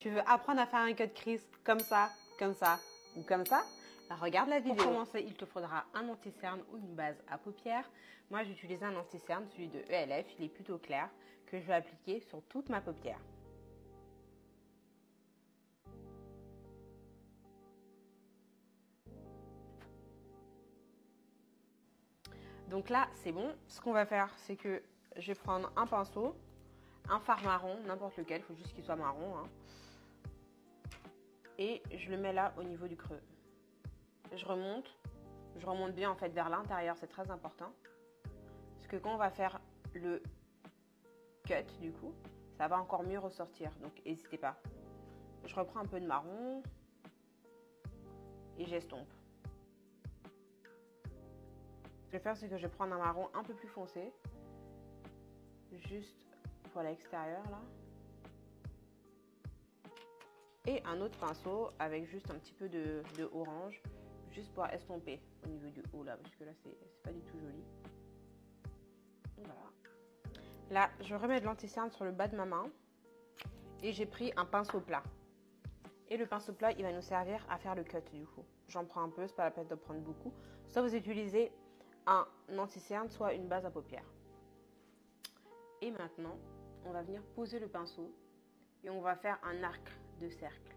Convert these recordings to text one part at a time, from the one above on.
Tu veux apprendre à faire un cut crease comme ça ou comme ça? Alors, regarde la vidéo. Pour commencer, il te faudra un anti-cerne ou une base à paupières. Moi, j'utilise un anti-cerne, celui de ELF, il est plutôt clair, que je vais appliquer sur toute ma paupière. Donc là, c'est bon. Ce qu'on va faire, c'est que je vais prendre un pinceau, un fard marron, n'importe lequel, il faut juste qu'il soit marron, hein. Et je le mets là au niveau du creux. Je remonte bien en fait vers l'intérieur, c'est très important. Parce que quand on va faire le cut du coup, ça va encore mieux ressortir, donc n'hésitez pas. Je reprends un peu de marron et j'estompe. Ce que je vais faire, c'est que je vais prendre un marron un peu plus foncé, juste pour l'extérieur là. Et un autre pinceau avec juste un petit peu de orange, juste pour estomper au niveau du haut là, parce que là c'est pas du tout joli. Voilà. Là, je remets de l'anti-cerne sur le bas de ma main et j'ai pris un pinceau plat. Et le pinceau plat, il va nous servir à faire le cut du coup. J'en prends un peu, c'est pas la peine de prendre beaucoup. Soit vous utilisez un anti-cerne, soit une base à paupières. Et maintenant, on va venir poser le pinceau et on va faire un arc de cercle.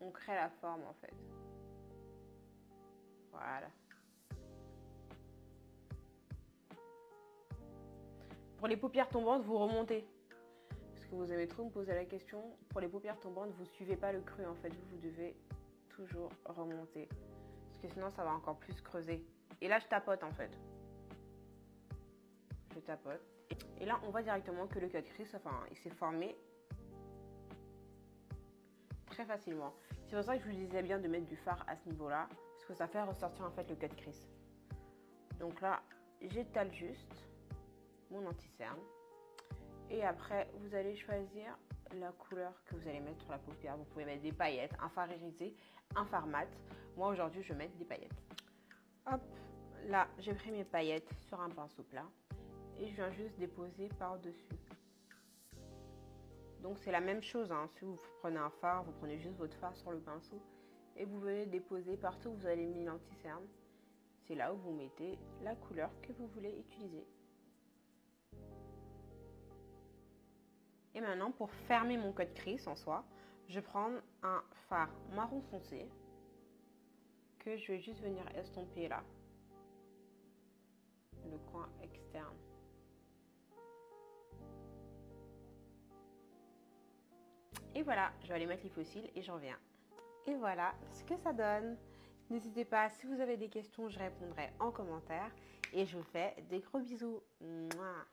On crée la forme en fait. Voilà. Pour les paupières tombantes, vous remontez. Parce que vous aimez trop me poser la question. Pour les paupières tombantes, vous ne suivez pas le creux en fait. Vous devez toujours remonter. Parce que sinon, ça va encore plus creuser. Et là, je tapote en fait. Je tapote. Et là, on voit directement que le cut crease, enfin, il s'est formé très facilement. C'est pour ça que je vous disais bien de mettre du fard à ce niveau-là. Parce que ça fait ressortir en fait le cut crease. Donc là, j'étale juste mon anti-cerne. Et après, vous allez choisir la couleur que vous allez mettre sur la paupière. Vous pouvez mettre des paillettes, un fard irisé, un fard mat. Moi, aujourd'hui, je vais mettre des paillettes. Hop, là, j'ai pris mes paillettes sur un pinceau plat. Et je viens juste déposer par-dessus. Donc, c'est la même chose, hein. Si vous prenez un fard, vous prenez juste votre fard sur le pinceau. Et vous venez déposer partout où vous avez mis l'anti-cerne. C'est là où vous mettez la couleur que vous voulez utiliser. Et maintenant, pour fermer mon cut crease en soi, je vais prendre un fard marron foncé que je vais juste venir estomper là, le coin externe. Et voilà, je vais aller mettre les fossiles et j'en reviens. Et voilà ce que ça donne. N'hésitez pas, si vous avez des questions, je répondrai en commentaire. Et je vous fais des gros bisous. Mouah.